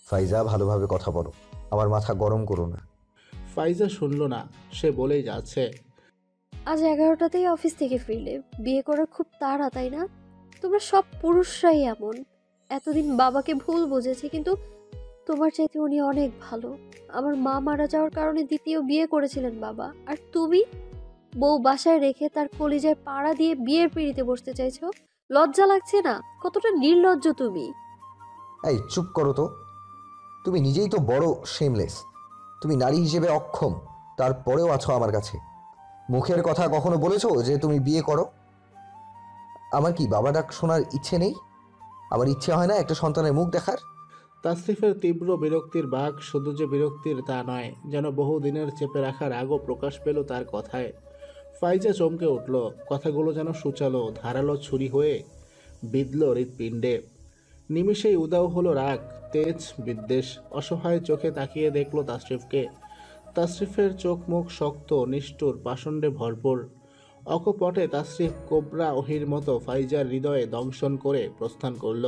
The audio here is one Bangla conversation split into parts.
ফাইজা, ভালোভাবে কথা বলো, আমার মাথা গরম করো না। ফাইজা শুনল না, সে বলেই যাচ্ছে। আজ 11টাতেই অফিস থেকে ফিরলে, বিয়ে করার খুব তাড়া তাই না? তোমরা সব পুরুষরাই এমন। এতদিন বাবাকে ভুল বুঝেছি, কিন্তু তোমার চাইতে উনি অনেক ভালো। আমার মা মারা যাওয়ার কারণে দ্বিতীয় বিয়ে করেছিলেন বাবা, আর তুমি বউ বাসায় রেখে তার কলিজায় পাড়া দিয়ে বিয়ের পিঁড়িতে বসতে চাইছো। লজ্জা লাগছে না? কতটা নির্লজ্জ তুমি। এই চুপ করো তো, তুমি নিজেই তো বড় শেমলেস। তুমি নারী হিসেবে অক্ষম, তারপরেও আছো আমার কাছে। মুখের কথা কখনো বলেছো যে তুমি বিয়ে করো? আমার কি বাবা ডাক শোনার ইচ্ছে নেই? আমার ইচ্ছে হয় না একটা সন্তানের মুখ দেখার? তাসরিফের তীব্র বিরক্তির বাঘ শুধু যে বিরক্তির তা নয়, যেন বহুদিনের চেপে রাখার আগও প্রকাশ পেল তার কথায়। ফাইজা চমকে উঠল, কথাগুলো যেন সূচালো ধারালো ছুরি হয়ে বিঁধল হৃৎপিণ্ডে। নিমিষেই উদাও হলো রাগ, তেজ, বিদ্বেষ। অসহায় চোখে তাকিয়ে দেখল তাসরিফকে। তাসরিফের চোখ মুখ শক্ত, নিষ্ঠুর, পাষণ্ডে ভরপুর। অকপটে তাসরিফ কোবরা ওহির মতো ফাইজার হৃদয়ে দংশন করে প্রস্থান করল।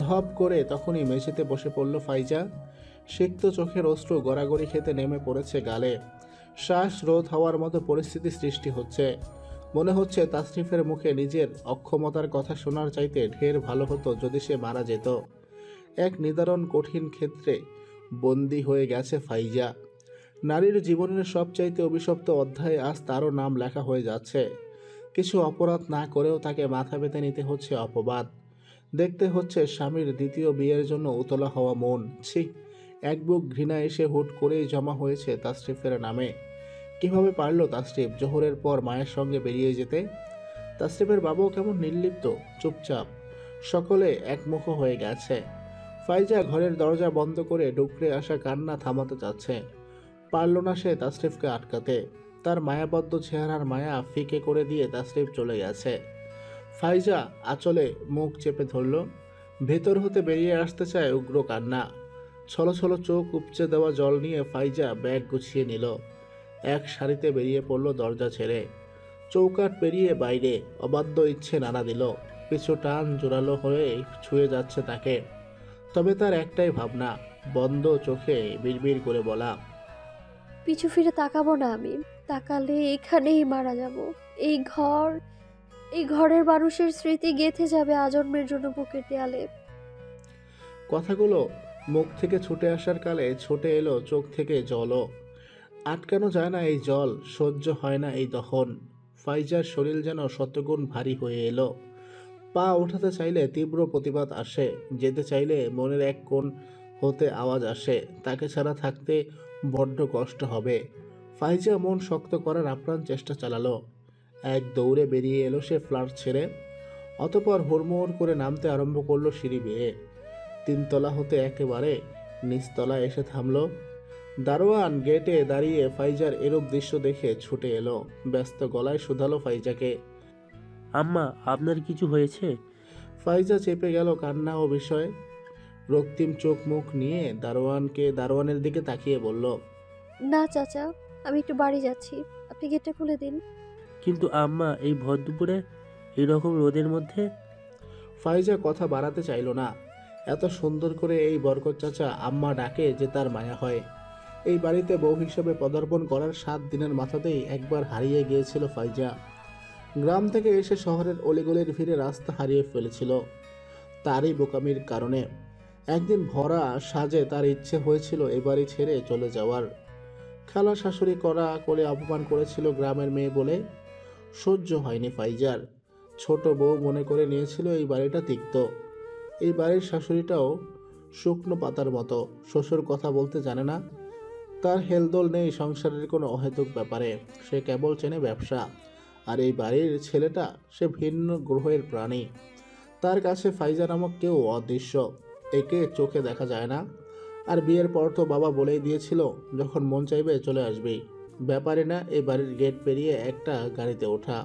ধপ করে তখনই মেঝেতে বসে পড়ল ফাইজা। সিক্ত চোখের অশ্রু গড়াগড়ি খেতে নেমে পড়েছে গালে। শ্বাস রোধ হওয়ার মতো পরিস্থিতি সৃষ্টি হচ্ছে। মনে হচ্ছে তাসরিফের মুখে নিজের অক্ষমতার কথা শোনার চাইতে ঢের ভালো হতো যদি সে মারা যেত। এক নিদারুণ কঠিন ক্ষেত্রে বন্দী হয়ে গেছে ফাইজা। নারীর জীবনের সবচাইতে অভিশপ্ত অধ্যায়ে আজ তারও নাম লেখা হয়ে যাচ্ছে। কিছু অপরাধ না করেও তাকে মাথা পেতে নিতে হচ্ছে অপবাদ। দেখতে হচ্ছে স্বামীর দ্বিতীয় বিয়ের জন্য উতলা হওয়া মন। ছি, এক বুক ঘৃণা এসে হুট করেই জমা হয়েছে তাসরিফের নামে। কিভাবে পারল তাসরিফ জোহরের পর মায়ের সঙ্গে বেরিয়ে যেতে? তাসরিফের বাবাও কেমন নির্লিপ্ত, চুপচাপ। সকলে একমুখ হয়ে গেছে। ফাইজা ঘরের দরজা বন্ধ করে ডুকরে আসা কান্না থামাতে যাচ্ছে। পারল না সে তাসরিফকে আটকাতে। তার মায়াবদ্ধ চেহারার মায়া ফিকে করে দিয়ে তাসরিফ চলে গেছে। ফাইজা আঁচলে মুখ চেপে ধরল। ভেতর হতে বেরিয়ে আসতে চায় উগ্র কান্না। ছলো ছলো চোখ উপচে দেওয়া জল নিয়ে ফাইজা ব্যাগ গুছিয়ে নিল। এক সারিতে বেরিয়ে পড়ল দরজা ছেড়ে। চৌকাঠ পেরিয়ে বাইরে অবাধ্য ইচ্ছে নাড়া দিল। পিছু টান জোরালো হয়ে ছুঁয়ে যাচ্ছে তাকে। তবে তার একটাই ভাবনা, বন্ধ চোখে বিড়বিড় করে বলা, পিছু ফিরে তাকাবো না আমি। তাকালে এখানেই মারা যাব। এই ঘর, এই ঘরের মানুষের স্মৃতি গেঁথে যাবে আজন্মের জন্য বুকের দেয়ালে। কথাগুলো মুখ থেকে ছুটে আসার কালে ছুটে এলো চোখ থেকে জলও। আটকানো যায় না এই জল, সহ্য হয় না এই দহন। ফাইজার শরীর যেন শতগুণ ভারী হয়ে এলো। পা ওঠাতে চাইলে তীব্র প্রতিবাদ আসে, যেতে চাইলে মনের এক কোণ হতে আওয়াজ আসে, তাকে ছাড়া থাকতে বড্ড কষ্ট হবে। ফাইজা মন শক্ত করার আপ্রাণ চেষ্টা চালালো। এক দৌড়ে বেরিয়ে এলো সে ফ্ল্যাট ছেড়ে। অতপর হুড়মুড় করে নামতে আরম্ভ করলো সিঁড়ি বেয়ে। 3 তলা হতে একেবারে নিচতলায় এসে থামলো। দারোয়ান গেটে দাঁড়িয়ে ফাইজার এরূপ দৃশ্য দেখে ছুটে এলো। ব্যস্ত গলায় শুধালো ফাইজাকে। আম্মা, আপনার কিছু হয়েছে? ফাইজা চেপে গেল কান্না ও বিষয়। রক্তিম চোখ মুখ নিয়ে দারোয়ানের দিকে তাকিয়ে বলল, না চাচা, আমি একটু বাড়ি যাচ্ছি, আপনি গেটটা খুলে দিন। কিন্তু আম্মা, এই ভর দুপুরে এরকম রোদের মধ্যে? ফাইজা কথা বাড়াতে চাইল না। এত সুন্দর করে এই বরকত চাচা আম্মা ডাকে যে তার মায়া হয়। এই বাড়িতে বউ হিসেবে পদার্পণ করার 7 দিনের মাথাতেই একবার হারিয়ে গিয়েছিল ফাইজা। গ্রাম থেকে এসে শহরের অলিগলির ভিড়ে রাস্তা হারিয়ে ফেলেছিল তারই বোকামির কারণে। একদিন ভরা সাজে তার ইচ্ছে হয়েছিল এ বাড়ি ছেড়ে চলে যাওয়ার। খালা শাশুড়ি করা করে অপমান করেছিল গ্রামের মেয়ে বলে। সহ্য হয়নি ফাইজার। ছোট বউ মনে করে নিয়েছিল এই বাড়িটা তিক্ত। এই বাড়ির শাশুড়িটাও শুকনো পাতার মতো, শ্বশুর কথা বলতে জানে না। তার হেলদোল নেই সংসারের কোনো অহেতুক ব্যাপারে, সে কেবল চেনে ব্যবসা। আর এই বাড়ির ছেলেটা, সে ভিন্ন গ্রহের প্রাণী। তার কাছে ফাইজা নামক কেউ অদৃশ্য, একে চোখে দেখা যায় না। আর বিয়ের পর তো বাবা বলেই দিয়েছিল যখন মন চাইবে চলে আসবি। ব্যাপারে না এই বাড়ির গেট পেরিয়ে একটা গাড়িতে ওঠা।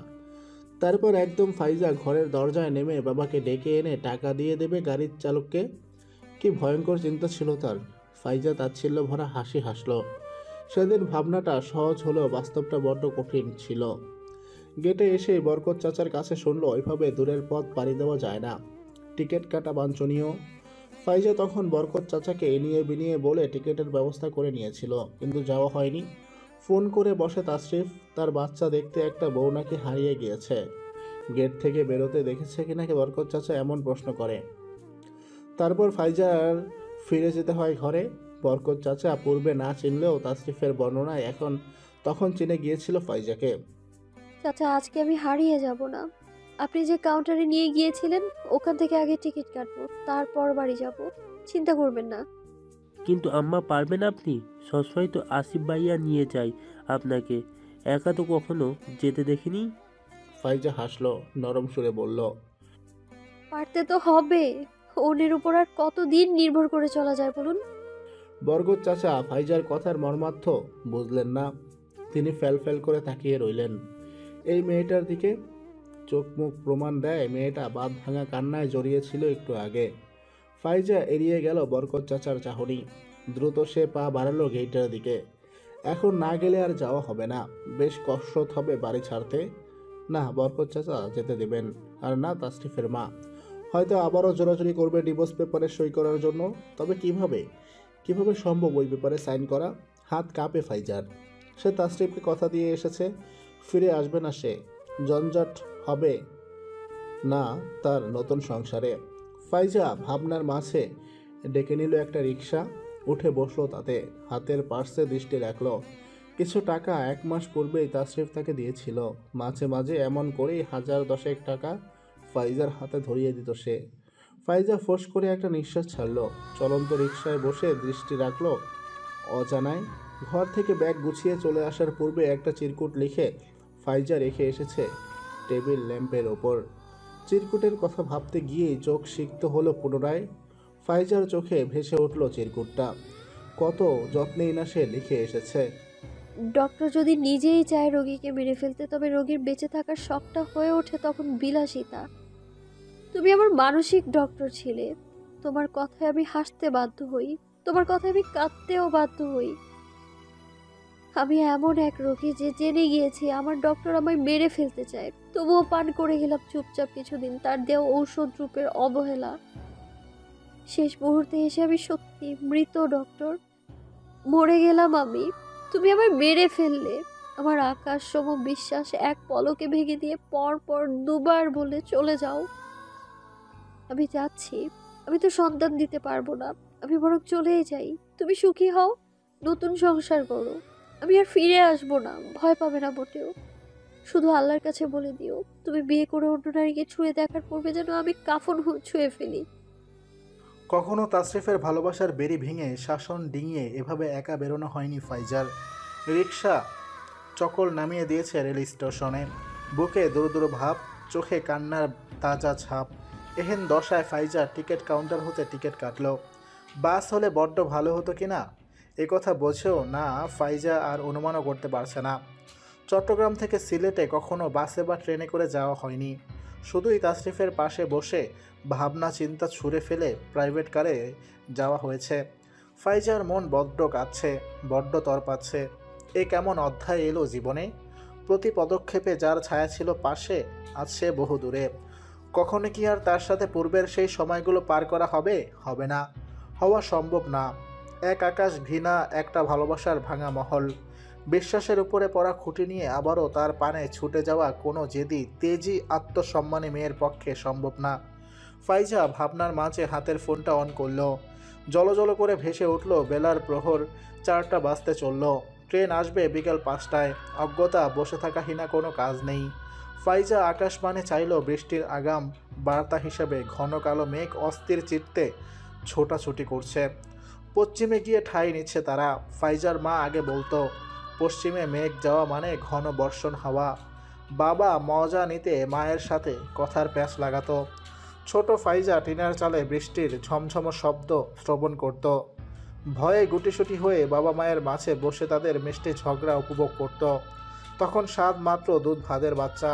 তারপর একদম ফাইজা ঘরের দরজায় নেমে বাবাকে ডেকে এনে টাকা দিয়ে দেবে গাড়ির চালককে। কি ভয়ঙ্কর চিন্তা ছিল তার। ফাইজা তাচ্ছিল্য ভরা হাসি হাসল। সেদিন ভাবনাটা সহজ হলেও বাস্তবটা বড্ড কঠিন ছিল। গেটে এসে বরকত চাচার কাছে শুনলো এভাবে দূরের পথ পাড়ি দেওয়া যায় না, টিকিট কাটা বাঞ্ছনীয়। ফাইজা তখন বরকত চাচাকে এনিয়ে বিনিয়ে বলে টিকিটের ব্যবস্থা করে নিয়েছিল, কিন্তু যাওয়া হয়নি। ফোন করে বসে তাশরিফ, তার বাচ্চা দেখতে একটা বউ নাকি হারিয়ে গিয়েছে। গেট থেকে বেরোতে দেখেছে কিনা বরকত চাচা এমন প্রশ্ন করে। তারপর ফাইজার ফিরে যেতে হয় ঘরে। বরকত চাচা পূর্বে না চিনলেও তাশরিফের বর্ণনায় তখন চিনে গিয়েছিল ফাইজাকে। চাচা, আজকে আমি হারিয়ে যাব না। আপনি যে কাউন্টারে নিয়ে গিয়েছিলেন ওখান থেকে আগে টিকিট কাটবো, তারপর বাড়ি যাব। চিন্তা করবেন না। কিন্তু আম্মা পারবেন আপনি? সবসময় তো আসিফ ভাইয়া নিয়ে যায় আপনাকে, একা তো কখনো যেতে দেখিনি। ফাইজা হাসলো, নরম সুরে বলল, পারতে তো হবে। অন্যের উপর আর কতদিন নির্ভর করে চলা যায় বলুন? বরকত চাচা ফাইজার কথার মর্মার্থ বুঝলেন না। তিনি ফ্যাল করে তাকিয়ে রইলেন এই মেয়েটার দিকে। চোখ মুখ প্রমাণ দেয় মেয়েটা বাঁধ ভাঙা কান্নায় জড়িয়েছিল একটু আগে। ফাইজা এড়িয়ে গেল বরকত চাচার চাহনি। দ্রুত সে পা বাড়ালো গেটের দিকে। এখন না গেলে আর যাওয়া হবে না, বেশ কষ্ট হবে বাড়ি ছাড়তে। না বরকত চাচা যেতে দেবেন, আর না তাশরিফের মা। হয়তো আবারও জোরাজুরি করবে ডিভোর্স পেপারে সই করার জন্য। তবে কিভাবে সম্ভব ওই পেপারে সাইন করা? হাত কাঁপে ফাইজার। সে তাশরিফকে কথা দিয়ে এসেছে, ফিরে আসবে না সে, ঝঞ্ঝাট হবে না তার নতুন সংসারে। ফাইজা ভাবনার মাঝে ডেকে নিল একটা রিক্সা, উঠে বসলো তাতে। হাতের পার্সে দৃষ্টি রাখলো। কিছু টাকা 1 মাস পূর্বেই তাশরিফ তাকে দিয়েছিল। মাঝে মাঝে এমন করেই 1000-10 টাকা ফাইজার হাতে ধরিয়ে দিত সে। ফাইজা ফোঁস করে একটা নিঃশ্বাস ছাড়লো। চলন্ত রিকশায় বসে দৃষ্টি রাখলো অজানায়। ঘর থেকে ব্যাগ গুছিয়ে চলে আসার পূর্বে একটা চিরকুট লিখে ফাইজা রেখে এসেছে টেবিল ল্যাম্পের ওপর। চিরকুটের কথা ভাবতে গিয়েই চোখ সিক্ত হলো পুনরায়। ফাইজার চোখে ভেসে উঠল চিরকুটটা। কত যত্নেই না সে লিখে এসেছে। ডক্টর যদি নিজেই চায় রোগীকে মেরে ফেলতে, তবে রোগীর বেঁচে থাকার শখটা হয়ে ওঠে তখন বিলাসিতা। তুমি আমার মানসিক ডক্টর ছিলে। তোমার কথায় আমি হাসতে বাধ্য হই, তোমার কথায় আমি কাঁদতেও বাধ্য হই। আমি এমন এক রোগী যে জেনে গিয়েছি আমার ডক্টর আমায় মেরে ফেলতে চায়, তবুও পান করে গেলাম চুপচাপ কিছুদিন তার দেওয়া ঔষধ রূপের অবহেলা। শেষ মুহূর্তে এসে আমি সত্যি মৃত ডক্টর, মরে গেলাম আমি। তুমি আমায় মেরে ফেললে। আমার আকাশ সম বিশ্বাস এক পলকে ভেঙে দিয়ে পর পর 2বার বলে চলে যাও। আমি যাচ্ছি। আমি তো সন্তান দিতে পারবো না, আমি বরং চলেই যাই। তুমি সুখী হও, নতুন সংসার করো। আমি আর ফিরে আসবো না, ভয় পাবে না মোটেও। শুধু আল্লাহর কাছে বলে দিও তুমি বিয়ে করে অন্য নারীকে ছুঁয়ে দেখার পূর্বে যেন আমি কাফন ছুঁয়ে ফেলি। কখনো তাশরিফের ভালোবাসার বেরি ভেঙে শাসন ডিঙিয়ে এভাবে একা বেরোনো হয়নি ফাইজার। রিক্সা চকল নামিয়ে দিয়েছে রেল স্টেশনে। বুকে দূর ভাব, চোখে কান্নার তাজা ছাপ। এহেন দশায় ফাইজা টিকিট কাউন্টার হতে টিকিট কাটল। বাস হলে বড্ড ভালো হতো কিনা কথা বোঝেও না ফাইজা, আর অনুমানও করতে পারছে না। চট্টগ্রাম থেকে সিলেটে কখনো বাসে বা ট্রেনে করে যাওয়া হয়নি। শুধুই তাশরিফের পাশে বসে ভাবনা চিন্তা ছুঁড়ে ফেলে প্রাইভেট কারে যাওয়া হয়েছে। ফাইজার মন বড্ড কাঁদছে, বড্ড তরপাচ্ছে। এ কেমন অধ্যায় এলো জীবনে? প্রতি পদক্ষেপে যার ছায়া ছিল পাশে, আজ সে বহু দূরে। কখনো কি আর তার সাথে পূর্বের সেই সময়গুলো পার করা হবে না, হওয়া সম্ভব না। এক আকাশ ঘৃণা, একটা ভালোবাসার ভাঙা মহল। বিশ্বাসের উপরে পড়া খুঁটি নিয়ে আবারও তার পানে ছুটে যাওয়া কোনো জেদি তেজি আত্মসম্মানী মেয়ের পক্ষে সম্ভব না। ফাইজা ভাবনার মাঝে হাতের ফোনটা অন করল। জলজল করে ভেসে উঠল বেলার প্রহর 4টা বাজতে চলল। ট্রেন আসবে বিকেল 5টায়। অজ্ঞতা, বসে থাকাহীনা কোনো কাজ নেই। ফাইজা আকাশবাণে চাইল বৃষ্টির আগাম বার্তা হিসেবে। ঘন কালো মেঘ অস্থির চিত্তে ছোটাছুটি করছে। পশ্চিমে গিয়ে ঠাঁই নিচ্ছে তারা। ফাইজার মা আগে বলতো, পশ্চিমে মেঘ যাওয়া মানে ঘন বর্ষণ হাওয়া। বাবা মজা নিতে মায়ের সাথে কথার প্যাঁচ লাগাতো। ছোট ফাইজা টিনার চালে বৃষ্টির ঝমঝম শব্দ শ্রবণ করত। ভয়ে গুটিসুটি হয়ে বাবা মায়ের মাঝে বসে তাদের মিষ্টি ঝগড়া উপভোগ করত। তখন 7 মাত্র দুধ ভাতের বাচ্চা।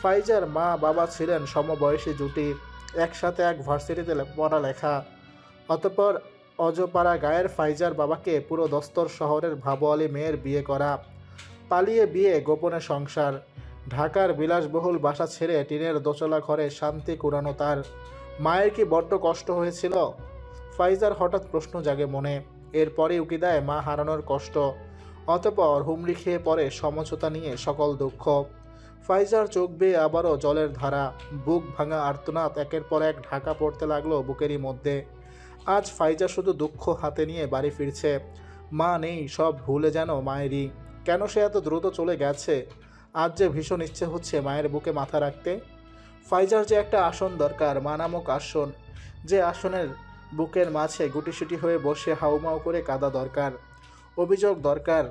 ফাইজার মা বাবা ছিলেন সমবয়সী জুটি, একসাথে এক ভার্সিটিতে পড়ালেখা। অতঃপর অজপাড়া গায়ের ফাইজার বাবাকে পুরো 10 দস্তর শহরের ভাবোয়ালি মেয়ের বিয়ে করা। পালিয়ে বিয়ে, গোপনে সংসার। ঢাকার বিলাসবহুল বাসা ছেড়ে টিনের দোতলা ঘরে শান্তি কুড়ানো তার মায়ের কি বড্ড কষ্ট হয়েছিল? ফাইজার হঠাৎ প্রশ্ন জাগে মনে। এরপরে উকি দেয় মা হারানোর কষ্ট, অতঃপর হুমড়ি খেয়ে পড়ে সমঝোতা নিয়ে সকল দুঃখ। ফাইজার চোখ বেয়ে আবারও জলের ধারা, বুক ভাঙা আর্তনাদ একের পর এক ঢাকা পড়তে লাগলো বুকেরই মধ্যে। আজ ফাইজা শুধু দুঃখ হাতে নিয়ে বাড়ি ফিরছে। মা নেই, সব ভুলে যেন মায়েরই। কেন সে এত দ্রুত চলে গেছে? আজ যে ভীষণ ইচ্ছে হচ্ছে মায়ের বুকে মাথা রাখতে। ফাইজার যে একটা আসন দরকার, মা নামক আসন, যে আসনের বুকের মাঝে গুটিসুটি হয়ে বসে হাউমাউ করে কাঁদা দরকার, অভিযোগ দরকার,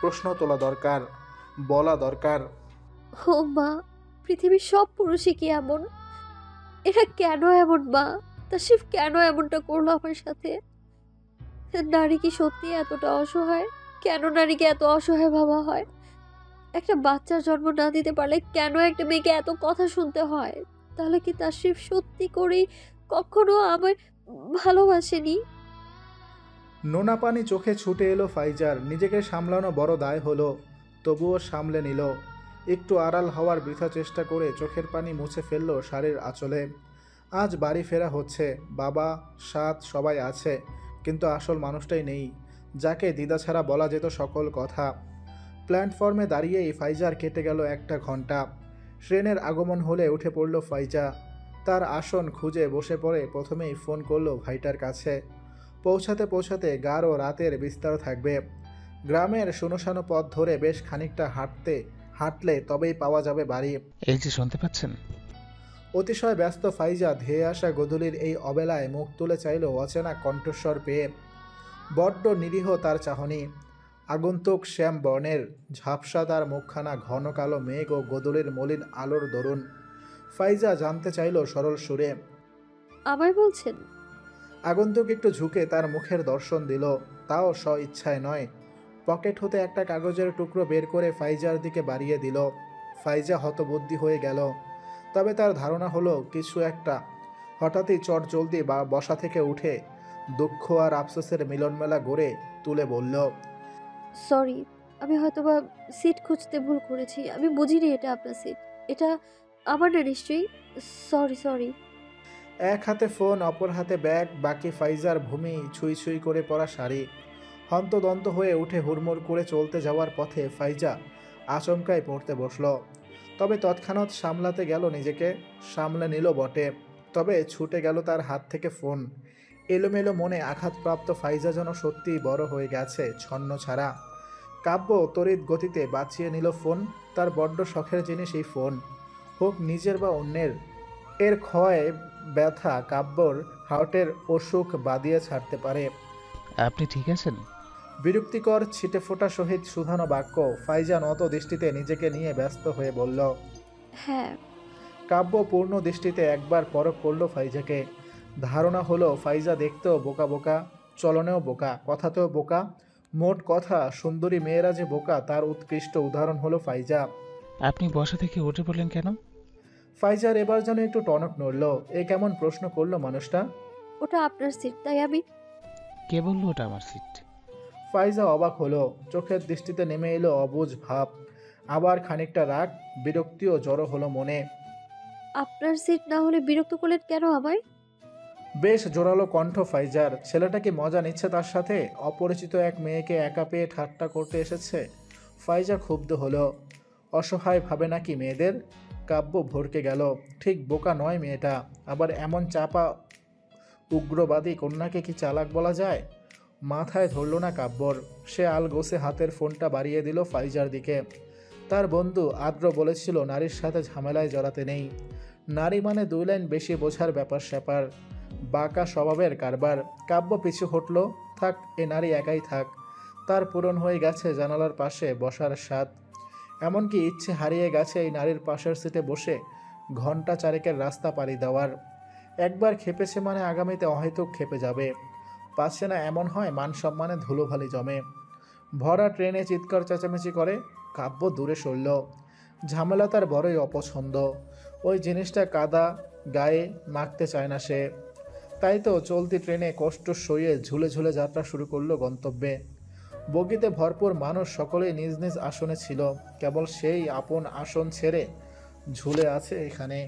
প্রশ্ন তোলা দরকার, বলা দরকার। ও মা, পৃথিবীর সব পুরুষই কি এমন? এটা কেন এমন মা? তাসিফ কেন এমনটা করলো আমার সাথে? নারী কি সত্যি এতটা অসহায়? কেন নারীকে এত অসহায় ভাবা হয়? একটা বাচ্চার জন্ম না দিতে পারলে কেন একটা মেয়েকে এত কথা শুনতে হয়? তাহলে কি তাসরিফ সত্যি করেই কখনো আমায় ভালোবাসেনি? নোনা পানি চোখে ছুটে এলো ফাইজার। নিজেকে সামলানো বড় দায় হলো, তবুও সামলে নিল। একটু আড়াল হওয়ার বৃথা চেষ্টা করে চোখের পানি মুছে ফেলল শাড়ির আঁচলে। আজ বাড়ি ফেরা হচ্ছে, বাবা সাত সবাই আছে, কিন্তু আসল মানুষটাই নেই, যাকে দ্বিধা ছাড়া বলা যেত সকল কথা। প্ল্যাটফর্মে দাঁড়িয়েই ফাইজার কেটে গেল একটা ঘন্টা। ট্রেনের আগমন হলে উঠে পড়ল ফাইজা। তার আসন খুঁজে বসে পড়ে প্রথমেই ফোন করলো ভাইটার কাছে। পৌঁছাতে পৌঁছাতে গাঢ় রাতের বিস্তার থাকবে। গ্রামের শুনশানো পথ ধরে বেশ খানিকটা হাঁটলে তবেই পাওয়া যাবে বাড়ি। এই যে শুনতে পাচ্ছেন? অতিশয় ব্যস্ত ফাইজা ধেয়ে আসা গোধূলির এই অবেলায় মুখ তুলে চাইল অচেনা কণ্ঠস্বর পেয়ে। বড্ড নিরীহ তার চাহনি। আগন্তুক শ্যাম বর্ণের, ঝাপসা তার মুখখানা ঘন কালো মেঘ ও গোধূলির মলিন আলোর দরুন। ফাইজা জানতে চাইল সরল সুরে। আমায় বলছেন? আগন্তুক একটু ঝুঁকে তার মুখের দর্শন দিল, তাও স্ব ইচ্ছায় নয়। পকেট হতে একটা কাগজের টুকরো বের করে ফাইজার দিকে বাড়িয়ে দিল। ফাইজা হতবুদ্ধি হয়ে গেল, তবে তার ধারণা হলো কিছু একটা। হঠাৎই চট জলদি বা বসা থেকে উঠে দুঃখ আর আফসোসের মিলনমেলা গড়ে তুলে বলল, সরি, আমি হয়তোবা সিট খুঁজতে ভুল করেছি। আমি বুঝিনি এটা আপনার সিট। এটা আমার না নিশ্চয়ই। Sorry sorry. এক হাতে ফোন, অপর হাতে ব্যাগ, বাকি ফাইজার ভূমি ছুঁই ছুঁই করে পড়া শাড়ি। হন্তদন্ত হয়ে উঠে হুড়মুড় করে চলতে যাওয়ার পথে ফাইজা আচমকায় পড়তে বসল। তবে তৎক্ষণাৎ সামলাতে গেল নিজেকে, সামলে নিল বটে, তবে ছুটে গেল তার হাত থেকে ফোন। এলোমেলো মনে আঘাতপ্রাপ্ত ফাইজা যেন সত্যিই বড় হয়ে গেছে ছন্ন ছাড়া। কাব্য তড়িৎ গতিতে বাঁচিয়ে নিল ফোন। তার বড্ড শখের জিনিস এই ফোন, হোক নিজের বা অন্যের। এর ক্ষয় ব্যথা কাব্যর হার্টের অসুখ বাদিয়ে ছাড়তে পারে। আপনি ঠিক আছেন? বিরক্তিকর ছিটেফোঁটা সহিত শুধানো বাক্য। ফাইজা নত দৃষ্টিতে নিজেকে নিয়ে ব্যস্ত হয়ে বলল। হ্যাঁ। কাব্য পূর্ণ দৃষ্টিতে একবার পরখ করল ফাইজাকে। ধারণা হলো ফাইজা দেখতেও বোকা বোকা, চলনেও বোকা, কথাতেও বোকা। মোট কথা সুন্দরী মেয়েরা যে বোকা তার উৎকৃষ্ট উদাহরণ হলো ফাইজা। আপনি বসা থেকে উঠে পড়লেন কেন? ফাইজার এবার যেন একটু টনক নড়ল। এ কেমন প্রশ্ন করলো মানুষটা? ওটা আপনার সিট, তাই আমি। কে বললো ওটা আমার সিট? ফাইজা অবাক হলো। চোখের দৃষ্টিতে নেমে এলো অবুঝ ভাব, আবার খানিকটা রাগ, বিরক্তিও জড়ো হলো মনে। আপনার সিট না হলে বিরক্ত করলেন কেন আমায়? বেশ জোরালো কণ্ঠ ফাইজার। ছেলেটা কি মজা নিচ্ছে তার সাথে? অপরিচিত এক মেয়েকে একা পেয়ে ঠাট্টা করতে এসেছে। ফাইজা ক্ষুব্ধ হলো। অসহায় ভাবে নাকি মেয়েদের? কাব্য ভরকে গেল। ঠিক বোকা নয় মেয়েটা, আবার এমন চাপা উগ্রবাদী কন্যাকে কি চালাক বলা যায়? মাথায় ধরল না কাব্যর। সে আলগোসে হাতের ফোনটা বাড়িয়ে দিল ফাইজার দিকে। তার বন্ধু আদ্র বলেছিল নারীর সাথে ঝামেলায় জড়াতে নেই। নারী মানে 2 লাইন বেশি বোঝার ব্যাপার স্যাপার, বাঁকা স্বভাবের কারবার। কাব্য পিছু হটল। থাক, এ নারী একাই থাক। তার পূরণ হয়ে গেছে জানালার পাশে বসার স্বাদ। এমনকি ইচ্ছে হারিয়ে গেছে এই নারীর পাশের সিটে বসে ঘন্টা চারেকের রাস্তা পাড়ি দেওয়ার। একবার খেপেছে মানে আগামীতে অহেতুক খেপে যাবে। পাচ্ছে না এমন হয় মান সম্মানে ধুলোভালি জমে। ভরা ট্রেনে চিৎকার চেঁচামেচি করে। কাব্য দূরে সরল। ঝামেলা তার বড়ই অপছন্দ। ওই জিনিসটা কাদা গায়ে মাখতে চায় না সে। তাই তো চলতি ট্রেনে কষ্ট সইয়ে ঝুলে ঝুলে যাত্রা শুরু করলো গন্তব্যে। বগিতে ভরপুর মানুষ, সকলেই নিজ নিজ আসনে ছিল, কেবল সেই আপন আসন ছেড়ে ঝুলে আছে এখানে।